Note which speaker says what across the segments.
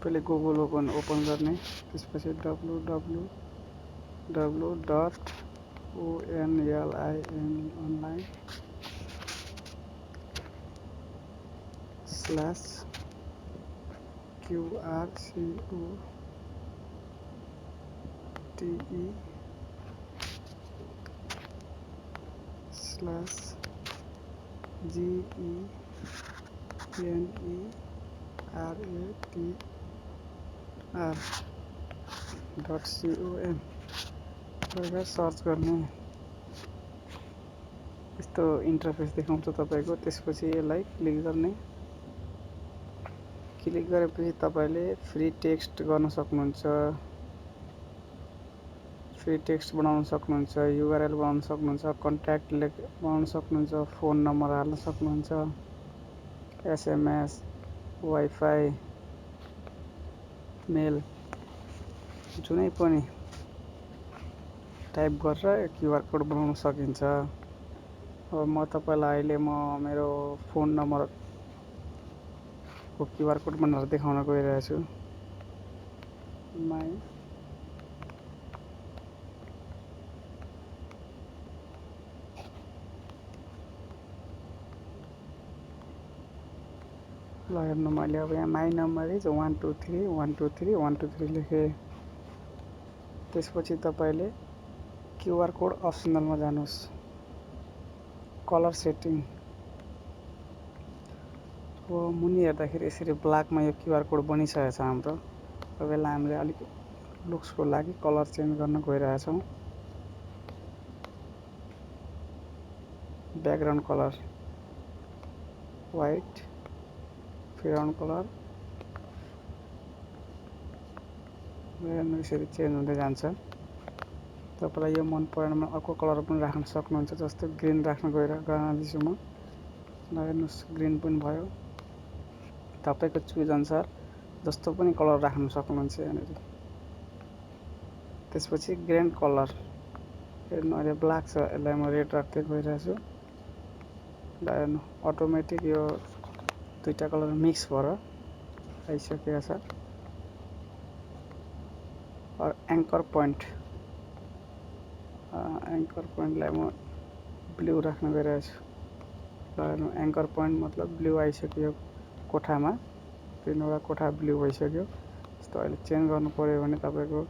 Speaker 1: पहिले Google open गर्ने, त्यसपछि www.onlineslash.com गरेर सर्च गर्ने। यस्तो इन्टरफेस देखाउँछ तपाईको। त्यसपछि यसलाई क्लिक गर्ने। क्लिक गरेपछि तपाईले फ्री टेक्स्ट गर्न सक्नुहुन्छ, फ्री टेक्स्ट बनाउन सक्नुहुन्छ, युआरएल बनाउन सक्नुहुन्छ, कन्ट्याक्ट बनाउन सक्नुहुन्छ, फोन नम्बर हाल्न सक्नुहुन्छ, एसएमएस, वाइफाई, मेल जुनै पनि टाइप गरेर क्युआर कोड बनाउन सकिन्छ। अब म तपाईलाई अहिले मेरो फोन नम्बरको क्युआर कोड बनाएर देखाउन गइरहेको छु। ल हेर्नु, मैले अब यहाँ माई नम्बर इज 123 लेखेँ। त्यसपछि तपाईले क्युआर कोड अप्सनलमा जानुहोस्। कलर सेटिङ हो, मुनि हेर्दाखेरि यसरी ब्ल्याकमा यो क्युआर कोड बनिसकेको छ हाम्रो। अब यसलाई हामीले अलिक लुक्सको लागि कलर चेन्ज गर्न गइरहेछौँ। Background colour white, background colour यसरी चेन्ज हुँदै जान्छ। तपाईलाई यो मन परेन भने अर्को कलर पनि राख्न सक्नुहुन्छ। जस्तो ग्रीन राख्न गइरहेछु म। हेर्नुहोस्, ग्रीन पनि भयो। तपाईको चुज अनुसार जस्तो पनि कलर राख्न सक्नुहुन्छ यहाँनिर। त्यसपछि ग्रेन कलर हेर्नु, अहिले ब्ल्याक छ, यसलाई म रेड राख्दै गइरहेछु। हेर्नु, अटोमेटिक यो दुईटा कलर मिक्स भएर आइसकेको छ। एङ्कर पोइन्टलाई म ब्लू राख्न गइरहेछु। हेर्नु, एङ्कर पोइन्ट मतलब ब्लू आइसक्यो कोठामा। तीनवटा कोठा ब्लू भइसक्यो। जस्तो अहिले चेन्ज गर्नु पर्यो भने तपाईको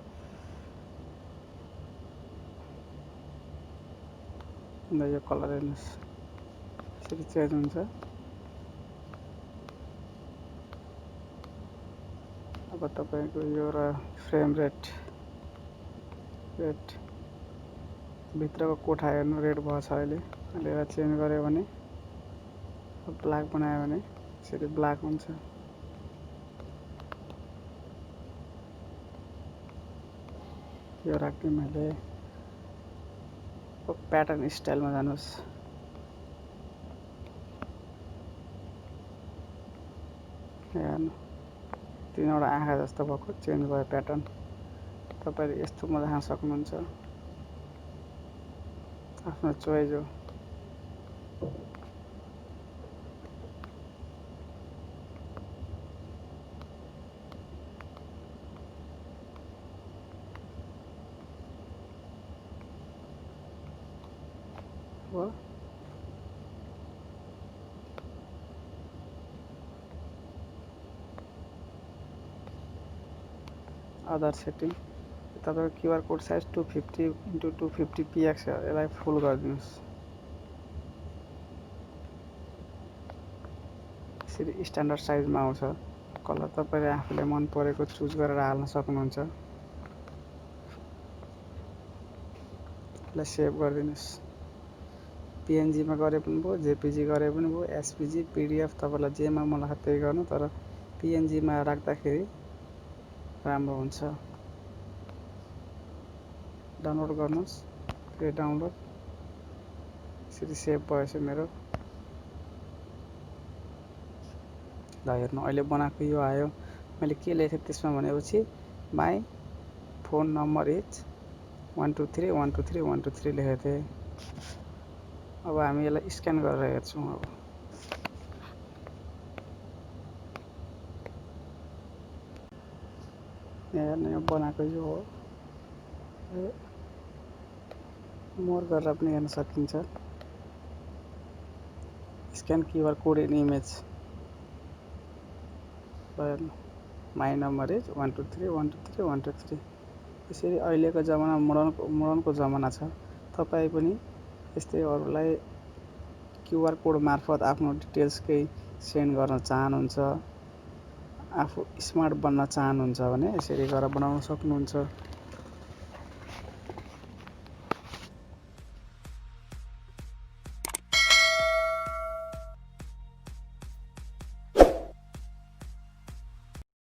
Speaker 1: यो कलर हेर्नुहोस्, यसरी चेन्ज हुन्छ। अब तपाईको यो फ्रेम रेट भित्रको कोठा हेर्नु, रेड भएको छ अहिले। यसलाई चेन्ज गर्यो भने, ब्ल्याक बनायो भने यसरी ब्ल्याक हुन्छ। यो राख्दै मैले प्याटर्न स्टाइलमा जानुहोस्। हेर्नु, तीनवटा आँखा जस्तो भएको चेन्ज भयो प्याटर्न। तपाईले यस्तोमा राख्न सक्नुहुन्छ, आफ्नो चोइस हो। अदर सेटिङ, तपाईको क्युआर कोड साइज 250 × 250 px छ। यसलाई फुल गरिदिनुहोस्। यसरी स्ट्यान्डर्ड साइजमा आउँछ। कलर तपाईले आफूले मन परेको चुज गरेर हाल्न सक्नुहुन्छ। यसलाई सेभ गरिदिनुहोस्। पिएनजी मा गरे पनि भयो, जेपीजी गरे पनि भयो, एसपीजी, पीडीएफ, तपाईलाई जेमा मन लाग्छ त्यही गर्नु। तर पिएनजी मा राख्दाखेरि राम्रो हुन्छ। डाउनलोड गर्नुहोस्। त्यो डाउनलोड यसरी सेभ भएछ मेरो। ल हेर्नु, अहिले बनाएको यो आयो। मैले के लेखेँ त्यसमा भनेपछि माई फोन नम्बर इज 123 लेखेको थिएँ। अब हामी यसलाई स्क्यान गरेर हेर्छौँ। अब हेर्नु यो बनाएको यो हो, मोर गरेर पनि हेर्न सकिन्छ। Scan QR code in image, हेर्नु माई नम्बर इज 123 यसरी अहिलेको जमाना मोडर्नको जमाना छ। तपाईँ पनि यस्तै अरूलाई क्युआर कोड मार्फत आफ्नो डिटेल्स केही सेन्ड गर्न चाहनुहुन्छ, आफू स्मार्ट बन्न चाहनुहुन्छ भने यसरी गरेर बनाउन सक्नुहुन्छ।